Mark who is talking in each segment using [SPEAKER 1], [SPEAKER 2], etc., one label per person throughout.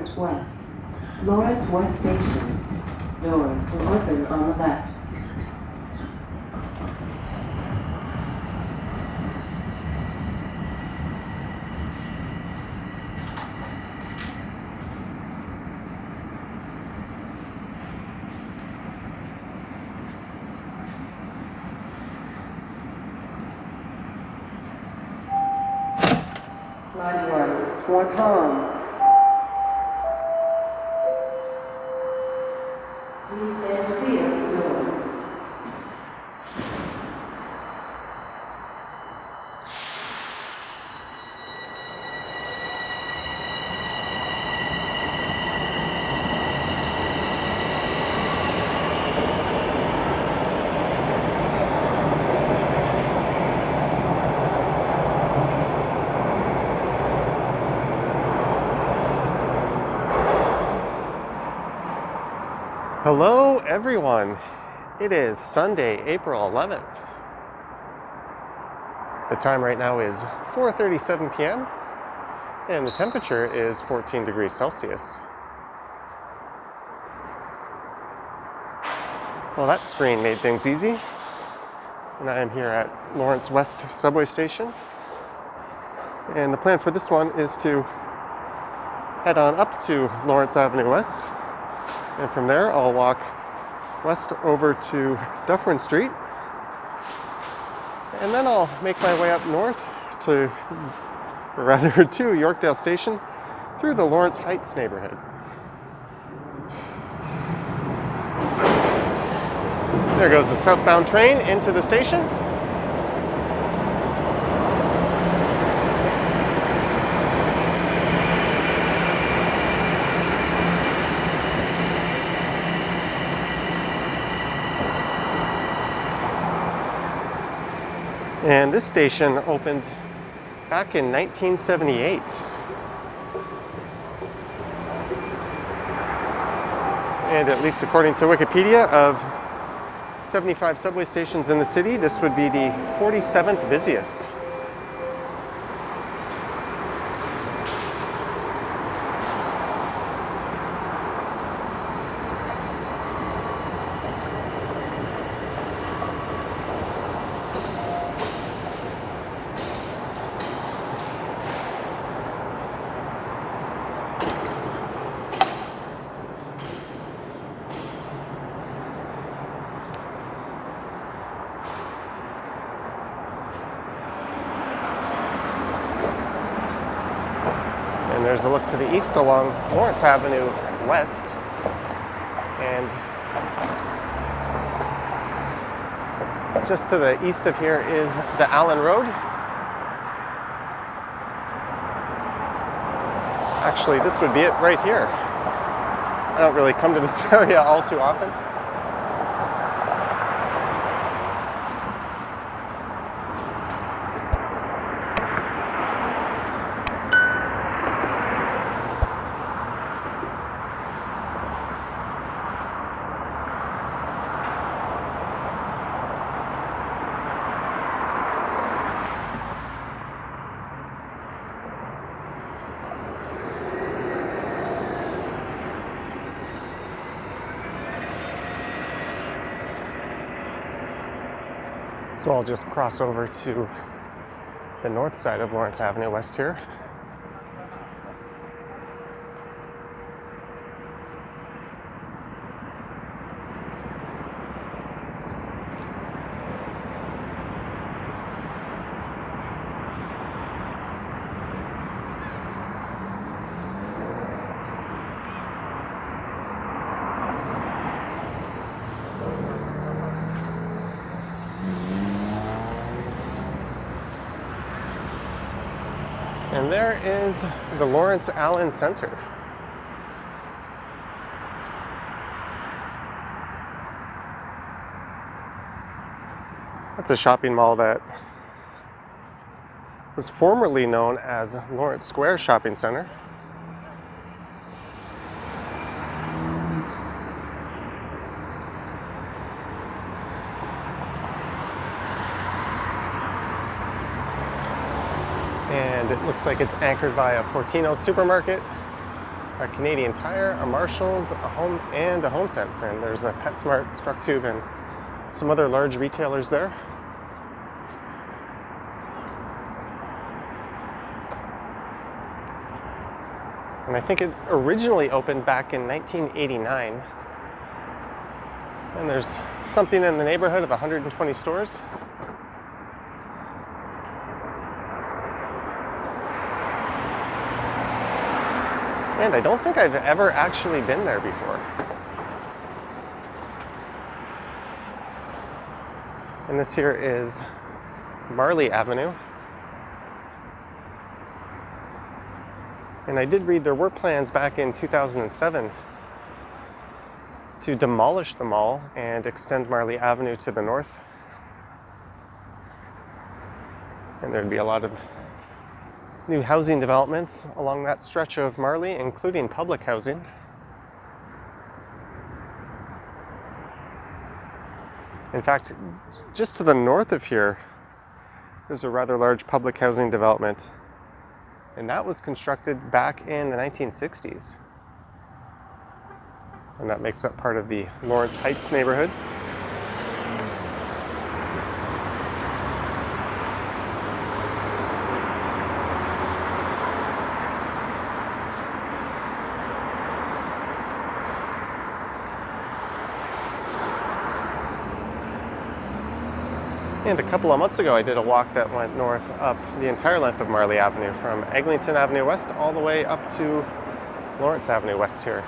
[SPEAKER 1] Lawrence West. Lawrence West Station. Doors will open on the left. Line 1, Fort Home. Please stand clear of the doors.
[SPEAKER 2] Hello everyone, it is Sunday, April 11th. The time right now is 4:37 p.m. and the temperature is 14 degrees Celsius. Well, that screen made things easy. And I am here at Lawrence West subway station. And the plan for this one is to head on up to Lawrence Avenue West. And from there, I'll walk west over to Dufferin Street. And then I'll make my way up north to Yorkdale Station through the Lawrence Heights neighborhood. There goes the southbound train into the station. And this station opened back in 1978. And at least according to Wikipedia, of 75 subway stations in the city, this would be the 47th busiest. And there's a look to the east along Lawrence Avenue West. And just to the east of here is the Allen Road. Actually, this would be it right here. I don't really come to this area all too often. So I'll just cross over to the north side of Lawrence Avenue West here. And there is the Lawrence Allen Center. That's a shopping mall that was formerly known as Lawrence Square Shopping Center. And it looks like it's anchored by a Fortino's supermarket a Canadian Tire, a Marshalls, a Home, and a HomeSense. And there's a PetSmart, Structube, and some other large retailers there. And I think it originally opened back in 1989. And there's something in the neighborhood of 120 stores. And I don't think I've ever actually been there before. And this here is Marley Avenue. And I did read there were plans back in 2007 to demolish the mall and extend Marley Avenue to the north. And there'd be a lot of new housing developments along that stretch of Marley, including public housing. In fact, just to the north of here, there's a rather large public housing development. And that was constructed back in the 1960s. And that makes up part of the Lawrence Heights neighborhood. And a couple of months ago, I did a walk that went north up the entire length of Marley Avenue, from Eglinton Avenue West all the way up to Lawrence Avenue West here.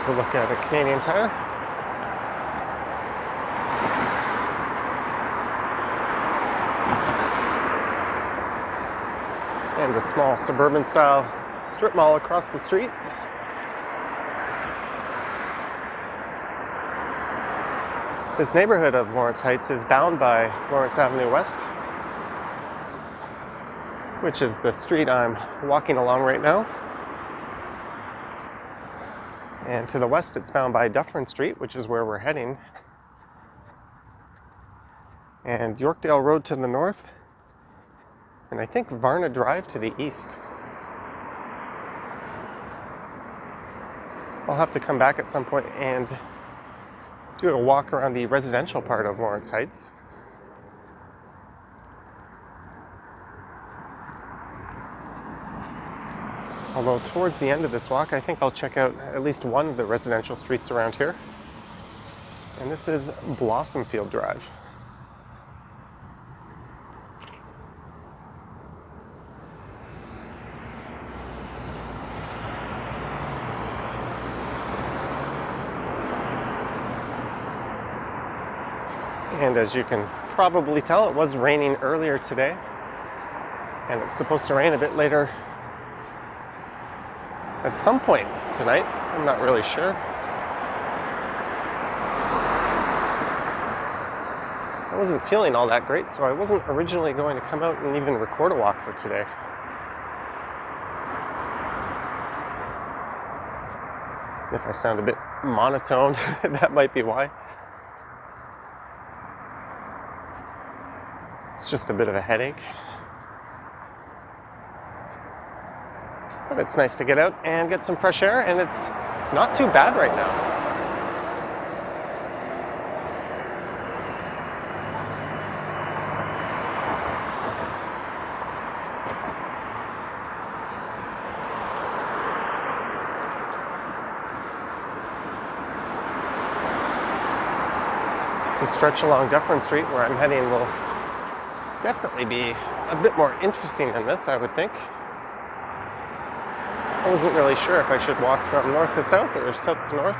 [SPEAKER 2] There's a look at a Canadian Tire. And a small suburban style strip mall across the street. This neighborhood of Lawrence Heights is bound by Lawrence Avenue West, which is the street I'm walking along right now. And to the west, it's bound by Dufferin Street, which is where we're heading. And Yorkdale Road to the north. And I think Varna Drive to the east. I'll have to come back at some point and do a walk around the residential part of Lawrence Heights. Although towards the end of this walk, I think I'll check out at least one of the residential streets around here. And this is Blossomfield Drive. And as you can probably tell, it was raining earlier today. And it's supposed to rain a bit later at some point tonight. I'm not really sure. I wasn't feeling all that great, so I wasn't originally going to come out and even record a walk for today. If I sound a bit monotone, that might be why. It's just a bit of a headache. But it's nice to get out and get some fresh air, and it's not too bad right now. The stretch along Dufferin Street where I'm heading will definitely be a bit more interesting than this, I would think. I wasn't really sure if I should walk from north to south or south to north.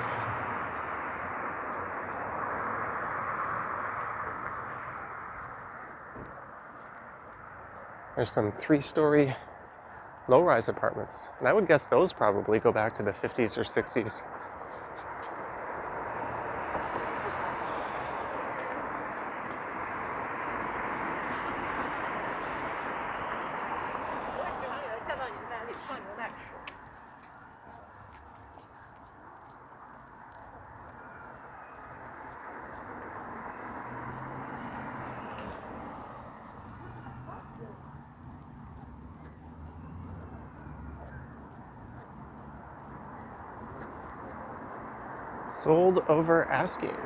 [SPEAKER 2] There's some 3-story low-rise apartments, and I would guess those probably go back to the 50s or 60s. Sold over asking.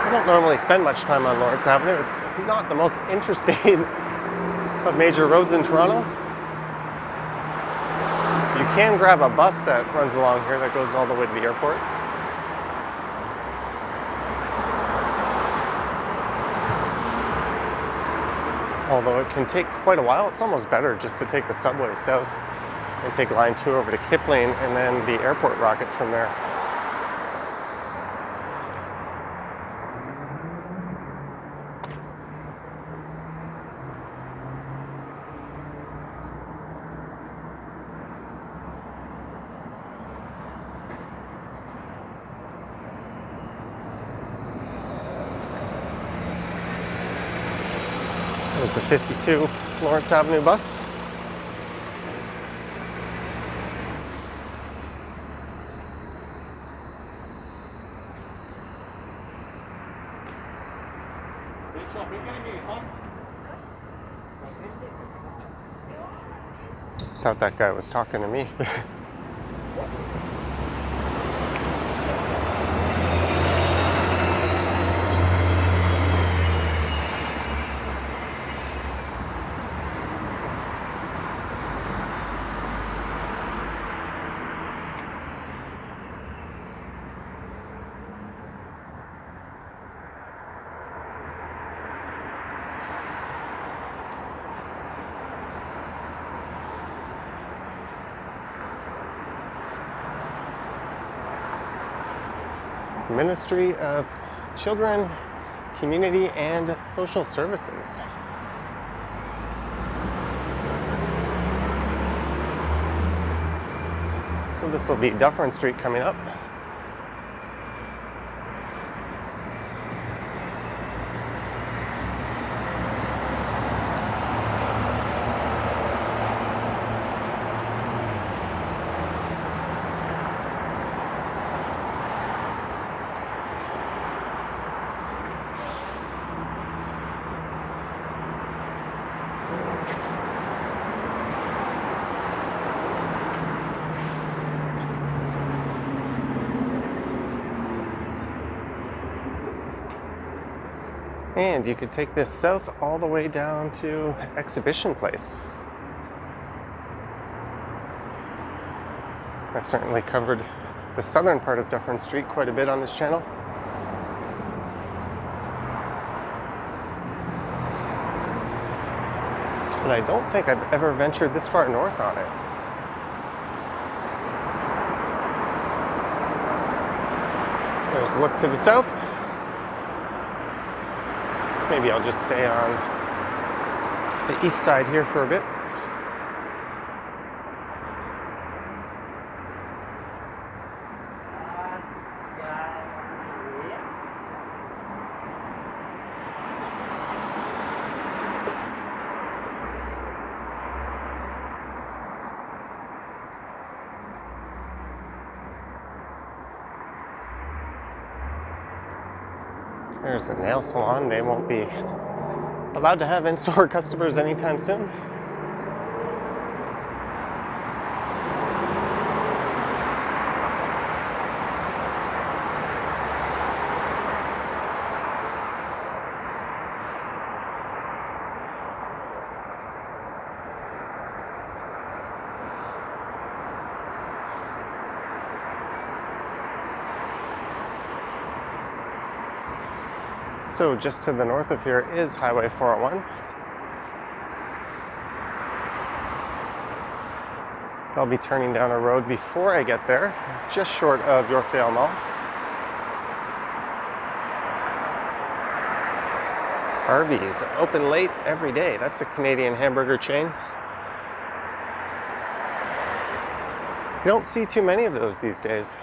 [SPEAKER 2] I don't normally spend much time on Lawrence Avenue. It's not the most interesting of major roads in Toronto. You can grab a bus that runs along here that goes all the way to the airport. Although it can take quite a while, it's almost better just to take the subway south and take line 2 over to Kipling and then the airport rocket from there. There's a 52 Lawrence Avenue bus. Thought that guy was talking to me. Ministry of Children, Community and Social Services. So this will be Dufferin Street coming up. And you could take this south all the way down to Exhibition Place. I've certainly covered the southern part of Dufferin Street quite a bit on this channel. But I don't think I've ever ventured this far north on it. There's a look to the south. Maybe I'll just stay on the east side here for a bit. There's a nail salon. They won't be allowed to have in-store customers anytime soon. So just to the north of here is Highway 401. I'll be turning down a road before I get there, just short of Yorkdale Mall. Arby's, open late every day. That's a Canadian hamburger chain. You don't see too many of those these days.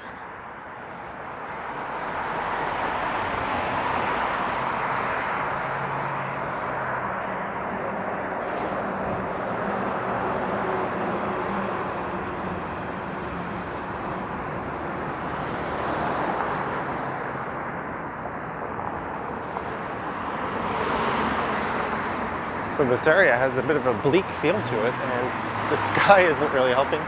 [SPEAKER 2] So this area has a bit of a bleak feel to it, and the sky isn't really helping.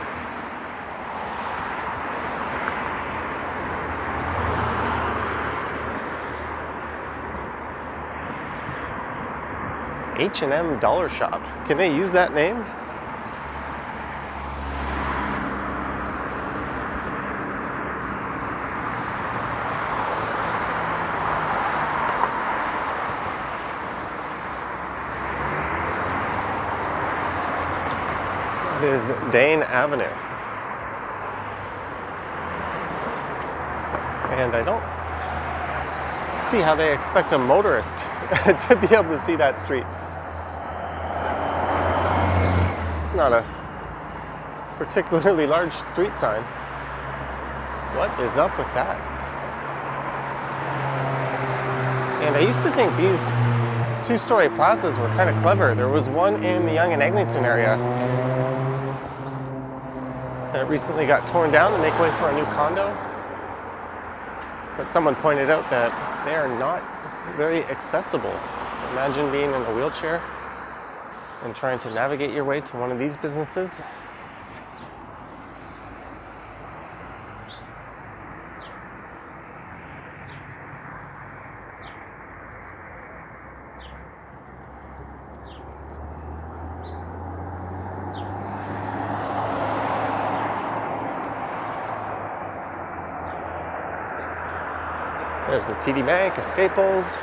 [SPEAKER 2] H&M Dollar Shop. Can they use that name? It is Dane Avenue. And I don't see how they expect a motorist to be able to see that street. It's not a particularly large street sign. What is up with that? And I used to think these two-story plazas were kind of clever. There was one in the Yonge and Eglinton area that recently got torn down to make way for a new condo. But someone pointed out that they are not very accessible. Imagine being in a wheelchair and trying to navigate your way to one of these businesses. There's a TD Bank, a Staples,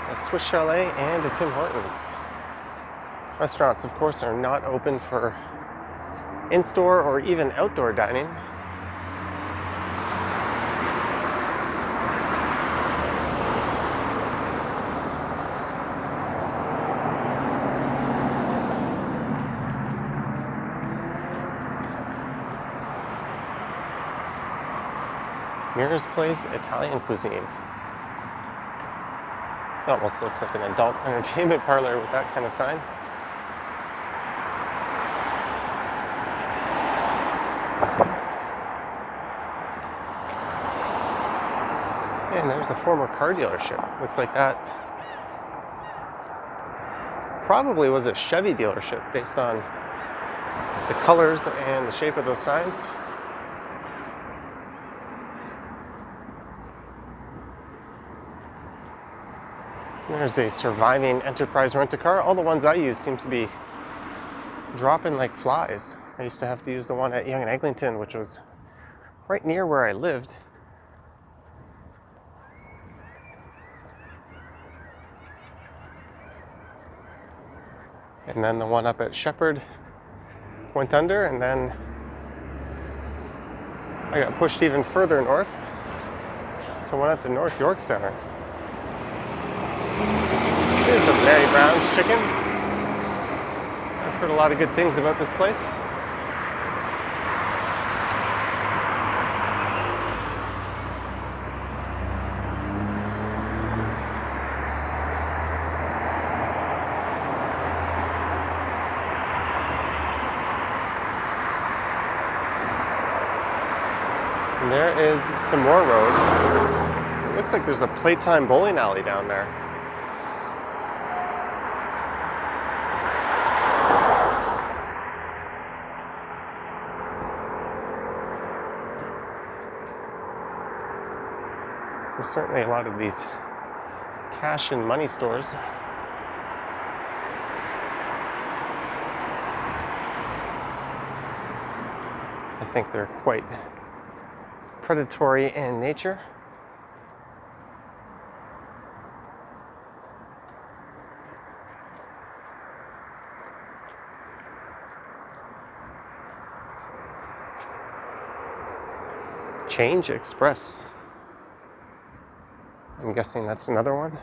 [SPEAKER 2] a Swiss Chalet, and a Tim Hortons. Restaurants, of course, are not open for in-store or even outdoor dining. Mirror's Place Italian cuisine. It almost looks like an adult entertainment parlor with that kind of sign. And there's a former car dealership. Looks like that probably was a Chevy dealership based on the colors and the shape of those signs. There's a surviving Enterprise rent-a-car. All the ones I use seem to be dropping like flies. I used to have to use the one at Yonge and Eglinton, which was right near where I lived. And then the one up at Shepherd went under, and then I got pushed even further north to one at the North York Center. Here's a Mary Brown's chicken. I've heard a lot of good things about this place. And there is some more road. It looks like there's a playtime bowling alley down there. There's certainly a lot of these cash and money stores. I think they're quite predatory in nature. Change Express. I'm guessing that's another one.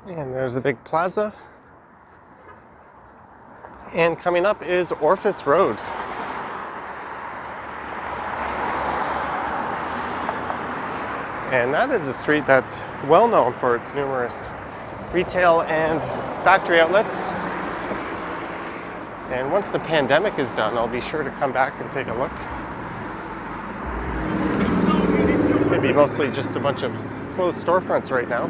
[SPEAKER 2] And there's a big plaza. And coming up is Orphis Road. And that is a street that's well known for its numerous retail and factory outlets. And once the pandemic is done, I'll be sure to come back and take a look. Maybe mostly just a bunch of closed storefronts right now.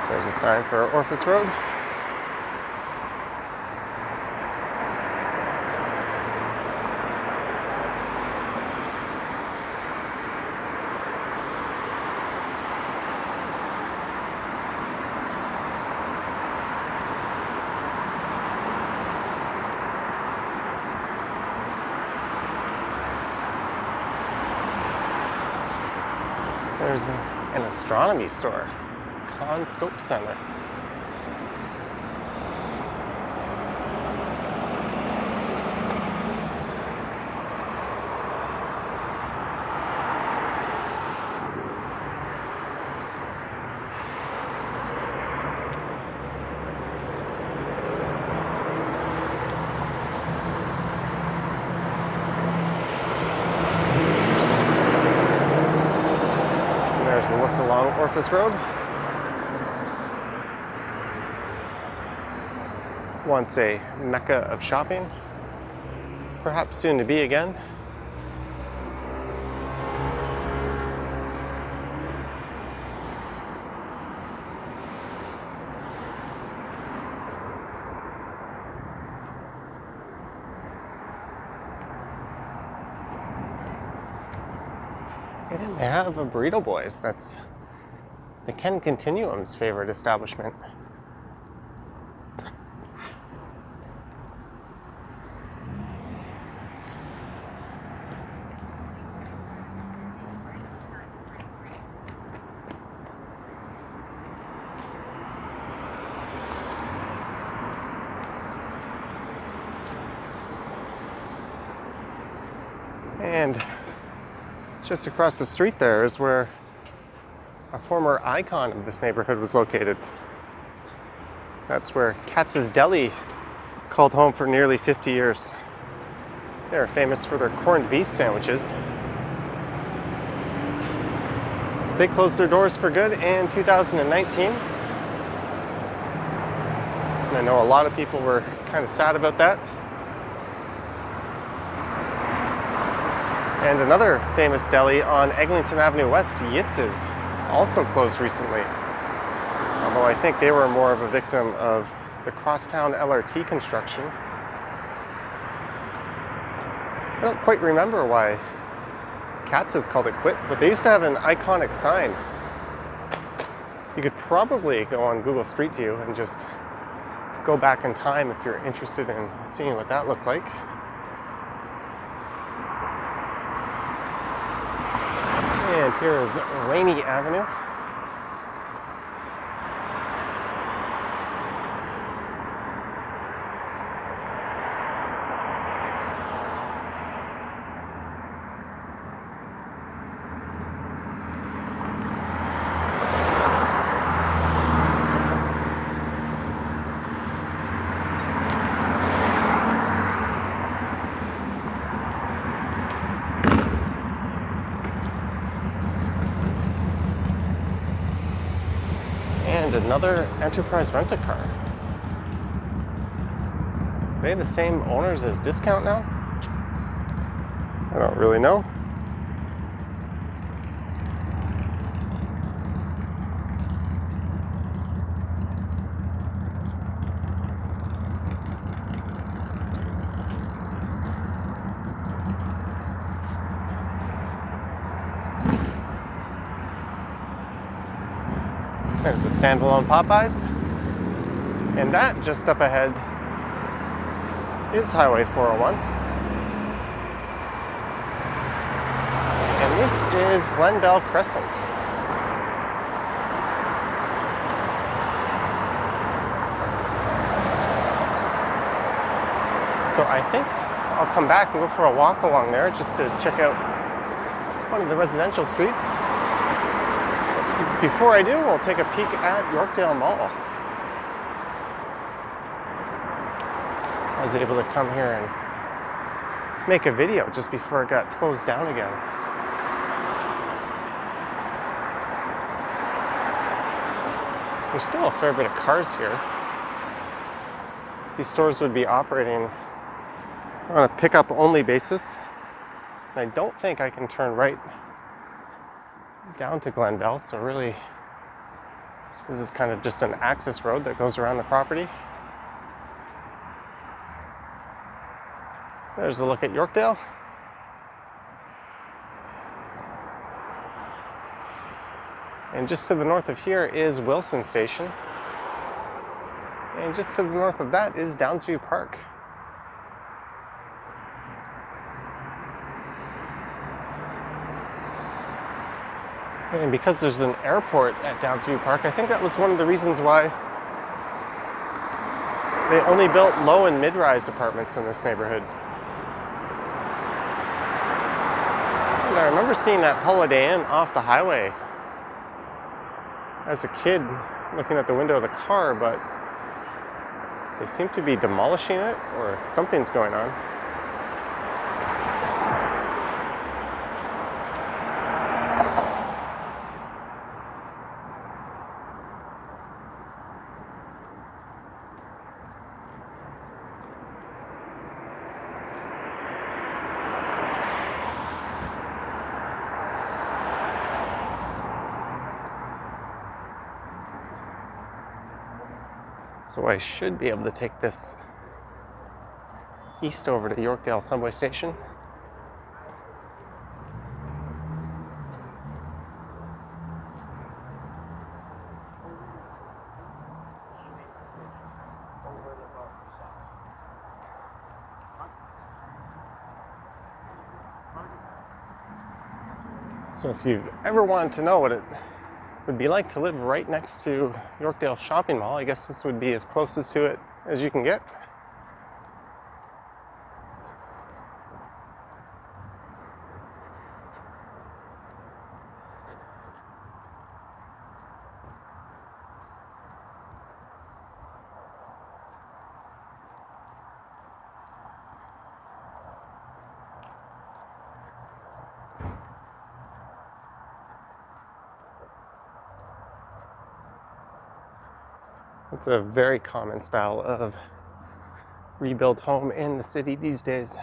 [SPEAKER 2] There's a sign for Orphis Road. There's an astronomy store. Scope Center. And there's a look along Orphis Road. Once a mecca of shopping, perhaps soon to be again. And they have a Burrito Boys. That's the Ken Continuum's favorite establishment. And just across the street there is where a former icon of this neighborhood was located. That's where Katz's Deli called home for nearly 50 years. They're famous for their corned beef sandwiches. They closed their doors for good in 2019. And I know a lot of people were kind of sad about that. And another famous deli on Eglinton Avenue West, Yitz's, also closed recently. Although I think they were more of a victim of the Crosstown LRT construction. I don't quite remember why Katz's called it quit, but they used to have an iconic sign. You could probably go on Google Street View and just go back in time if you're interested in seeing what that looked like. And here is Ranee Avenue. And another Enterprise Rent-A-Car. Are they the same owners as Discount now? I don't really know. There's a standalone Popeyes. And that just up ahead is Highway 401. And this is Glen Belle Crescent. So I think I'll come back and go for a walk along there just to check out one of the residential streets. Before I do, I'll take a peek at Yorkdale Mall. I was able to come here and make a video just before it got closed down again. There's still a fair bit of cars here. These stores would be operating on a pickup only basis. I don't think I can turn right down to Glen, Belle, so really this is kind of just an access road that goes around the property. There's a look at Yorkdale. And just to the north of here is Wilson Station. And just to the north of that is Downsview Park. And because there's an airport at Downsview Park, I think that was one of the reasons why they only built low and mid-rise apartments in this neighborhood. And I remember seeing that Holiday Inn off the highway as a kid looking at the window of the car, but they seem to be demolishing it or something's going on. So I should be able to take this east over to Yorkdale subway station. So if you've ever wanted to know what it would be like to live right next to Yorkdale Shopping Mall, I guess this would be as closest to it as you can get. It's a very common style of rebuilt home in the city these days.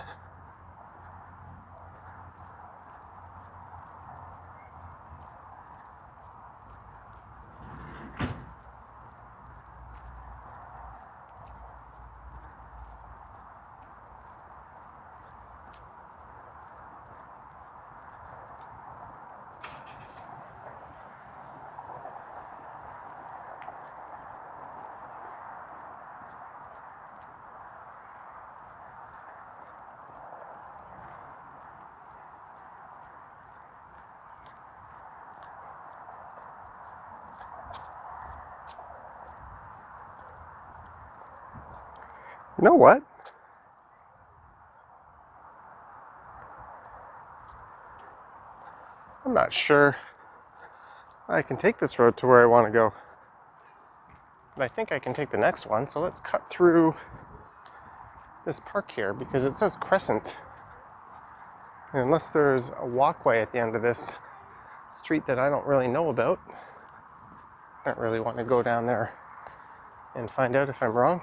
[SPEAKER 2] You know what? I'm not sure I can take this road to where I want to go. But I think I can take the next one, so let's cut through this park here because it says Crescent. And unless there's a walkway at the end of this street that I don't really know about, I don't really want to go down there and find out if I'm wrong.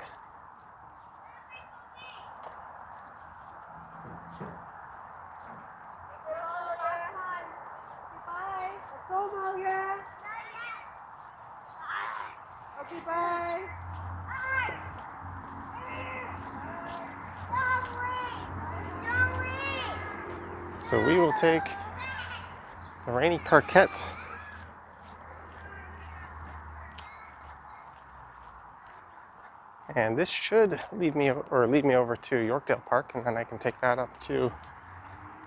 [SPEAKER 2] So we will take the Ranee Park. And this should lead me over to Yorkdale Park, and then I can take that up to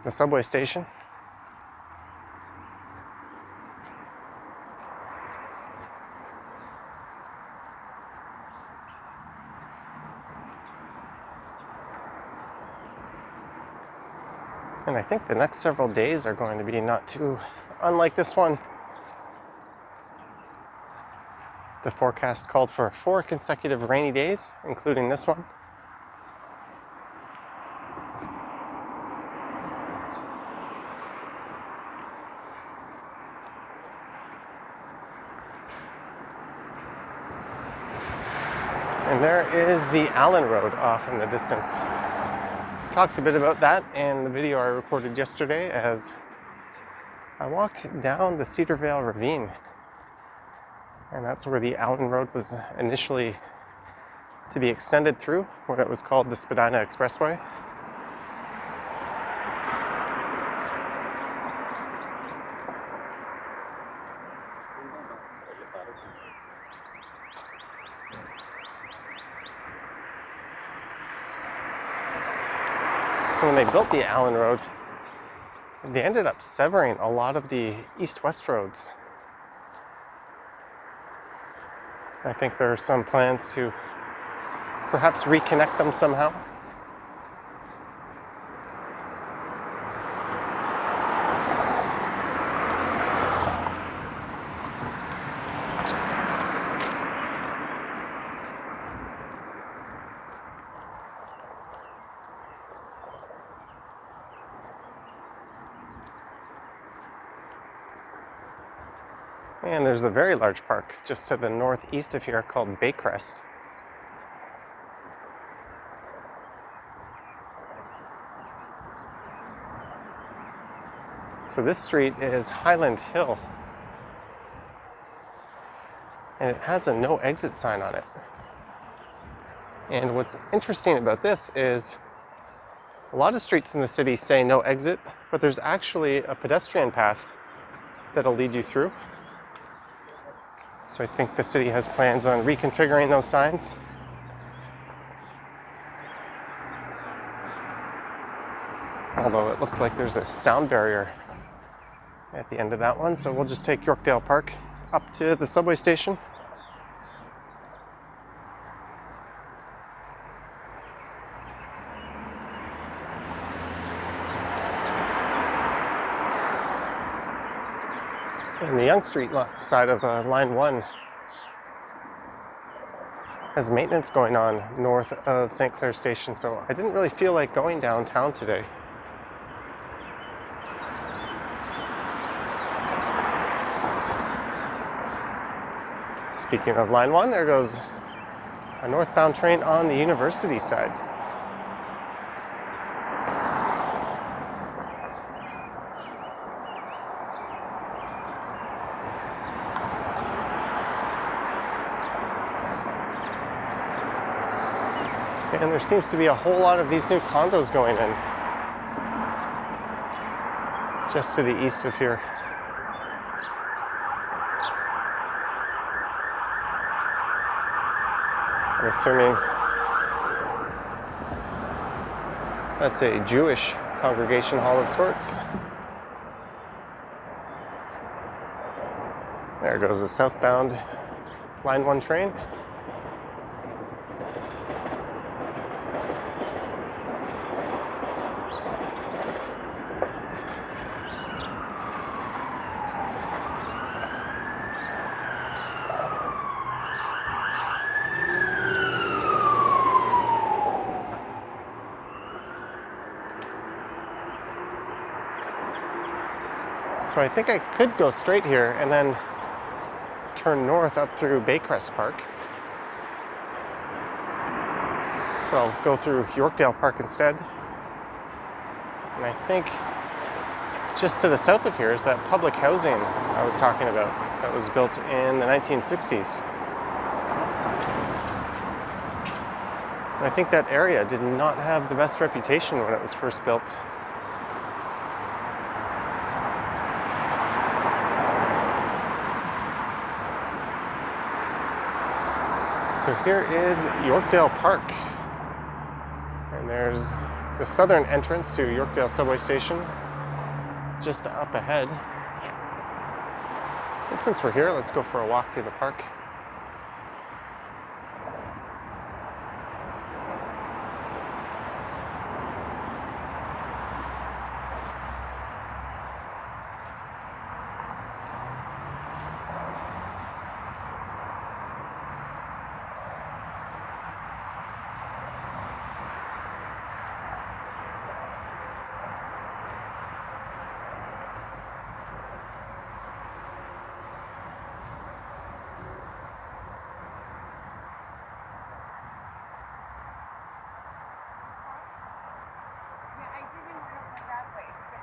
[SPEAKER 2] the subway station. And I think the next several days are going to be not too unlike this one. The forecast called for 4 consecutive rainy days, including this one. And there is the Allen Road off in the distance. Talked a bit about that in the video I recorded yesterday as I walked down the Cedar Vale Ravine. And that's where the Allen Road was initially to be extended through when it was called the Spadina Expressway. When they built the Allen Road, they ended up severing a lot of the east-west roads. I think there are some plans to perhaps reconnect them somehow. And there's a very large park just to the northeast of here called Baycrest. So this street is Highland Hill. And it has a no exit sign on it. And what's interesting about this is a lot of streets in the city say no exit, but there's actually a pedestrian path that'll lead you through. So I think the city has plans on reconfiguring those signs. Although it looked like there's a sound barrier at the end of that one, so we'll just take Yorkdale Park up to the subway station. And the Yonge Street side of Line 1 has maintenance going on north of St. Clair Station, so I didn't really feel like going downtown today. Speaking of Line 1, there goes a northbound train on the university side. And there seems to be a whole lot of these new condos going in just to the east of here. I'm assuming that's a Jewish congregation hall of sorts. There goes the southbound Line 1 train. So I think I could go straight here and then turn north up through Baycrest Park. But I'll go through Yorkdale Park instead. And I think just to the south of here is that public housing I was talking about that was built in the 1960s. And I think that area did not have the best reputation when it was first built. So here is Yorkdale Park, and there's the southern entrance to Yorkdale subway station just up ahead. And since we're here, let's go for a walk through the park.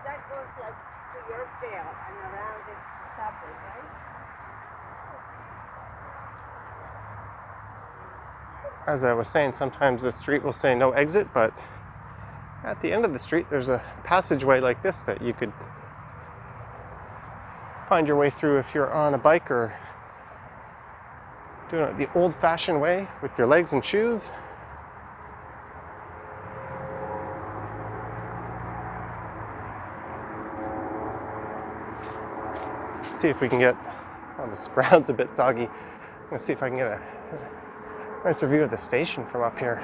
[SPEAKER 3] that goes like to Yorkdale and around the subway, right?
[SPEAKER 2] As I was saying, sometimes the street will say no exit, but at the end of the street, there's a passageway like this that you could find your way through if you're on a bike or doing it the old-fashioned way with your legs and shoes. Let's see if we can get, oh, this ground's a bit soggy. Let's see if I can get a nicer view of the station from up here.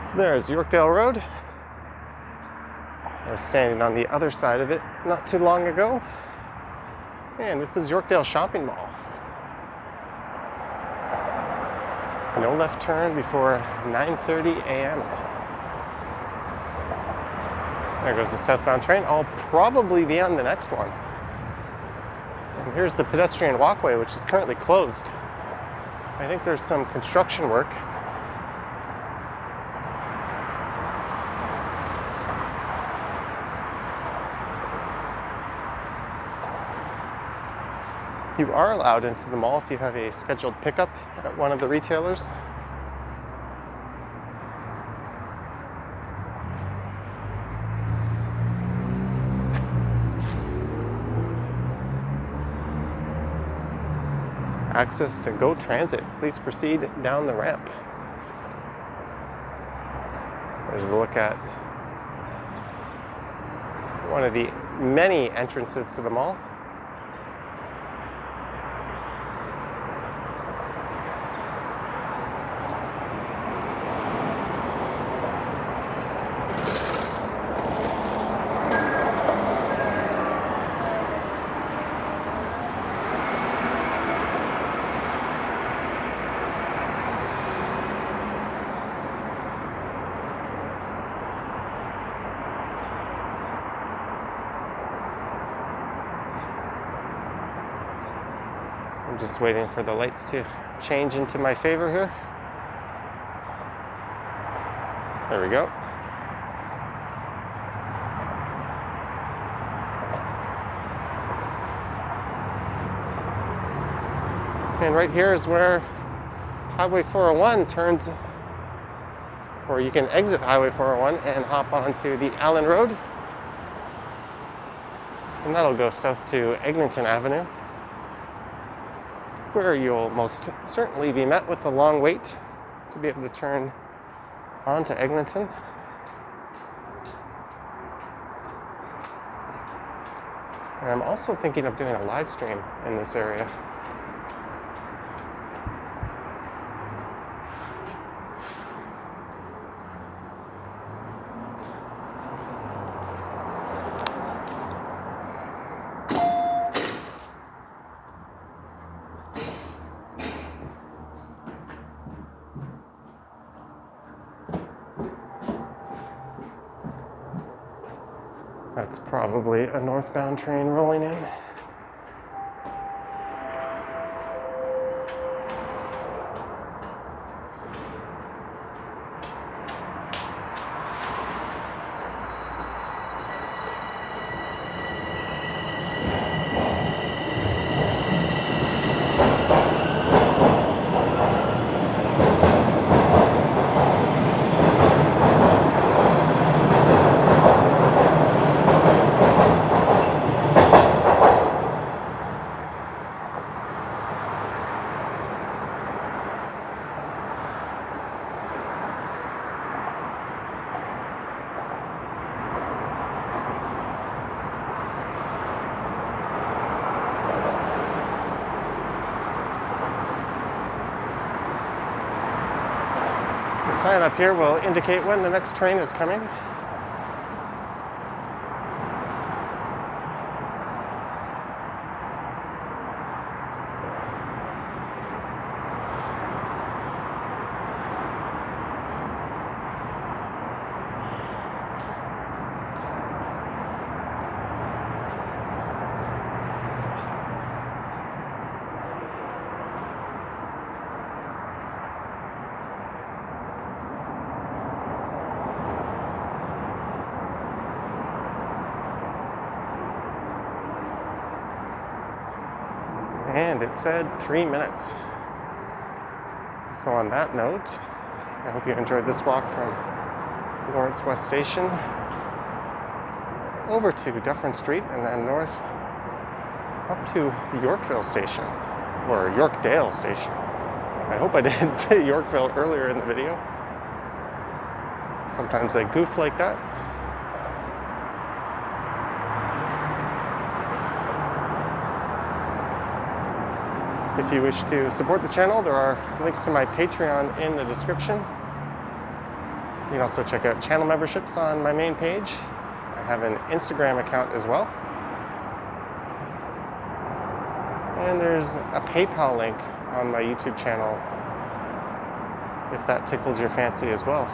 [SPEAKER 2] So there's Yorkdale Road. I was standing on the other side of it not too long ago. And this is Yorkdale Shopping Mall. No left turn before 9:30 a.m. There goes the southbound train. I'll probably be on the next one. And here's the pedestrian walkway, which is currently closed. I think there's some construction work. You are allowed into the mall if you have a scheduled pickup at one of the retailers. Access to Go Transit. Please proceed down the ramp. There's a look at one of the many entrances to the mall. I'm just waiting for the lights to change into my favor here. There we go. And right here is where Highway 401 turns, or you can exit Highway 401 and hop onto the Allen Road. And that'll go south to Eglinton Avenue, where you'll most certainly be met with a long wait to be able to turn onto Eglinton. And I'm also thinking of doing a live stream in this area. That's probably a northbound train rolling in. sign up here will indicate when the next train is coming. And it said 3 minutes. So on that note, I hope you enjoyed this walk from Lawrence West Station over to Dufferin Street and then north up to Yorkville Station, or Yorkdale Station. I hope I didn't say Yorkville earlier in the video. Sometimes I goof like that. If you wish to support the channel, there are links to my Patreon in the description. You can also check out channel memberships on my main page. I have an Instagram account as well. And there's a PayPal link on my YouTube channel if that tickles your fancy as well.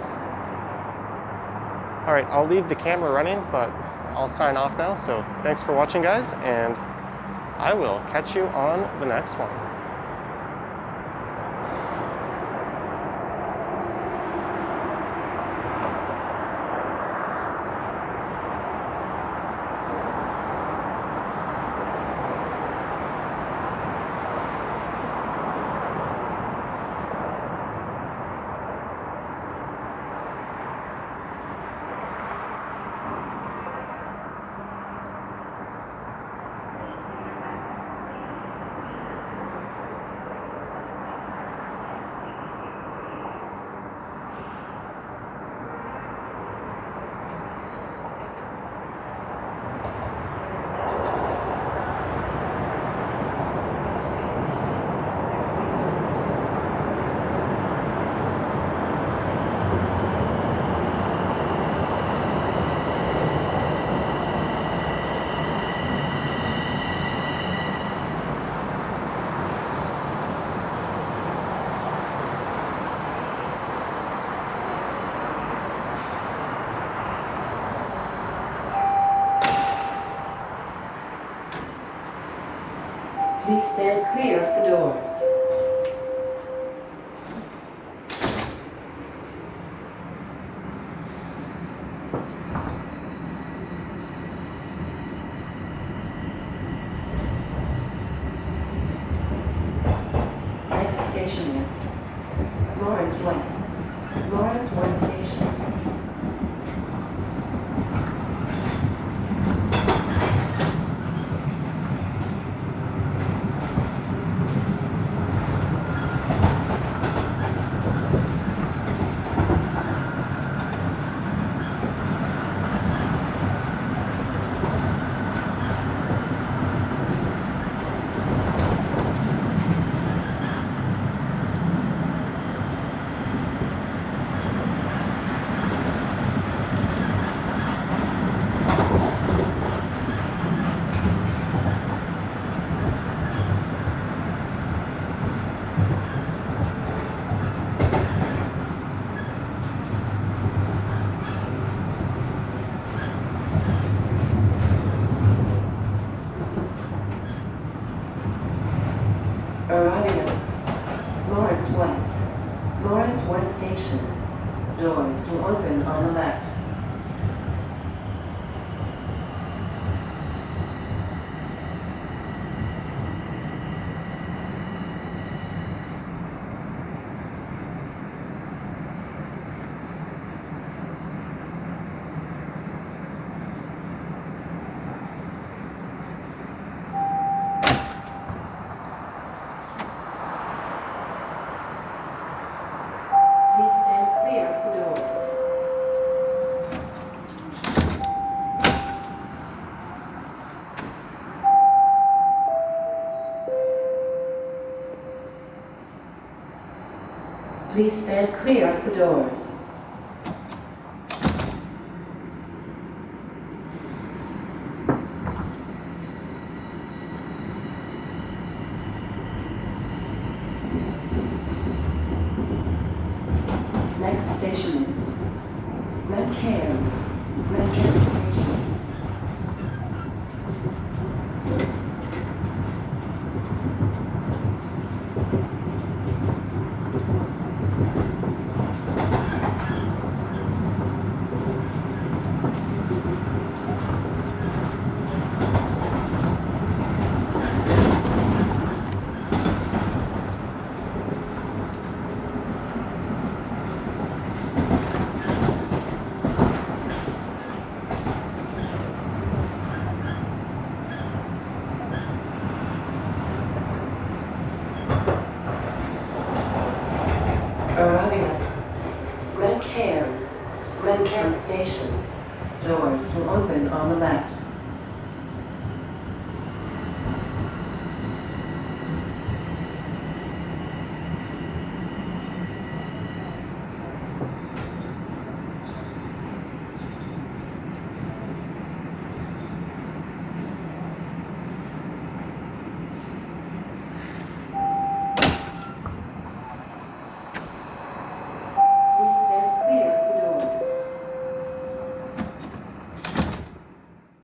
[SPEAKER 2] All right, I'll leave the camera running, but I'll sign off now. So thanks for watching, guys, and I will catch you on the next one.
[SPEAKER 1] Please stand clear of the doors. Next station is Lawrence West Station. Arriving at Lawrence West Station. Doors will open on the left. Please stand clear of the doors. Please stand clear of the doors. Next station is Glen Station. Arriving at Glen Station. Doors will open on the left.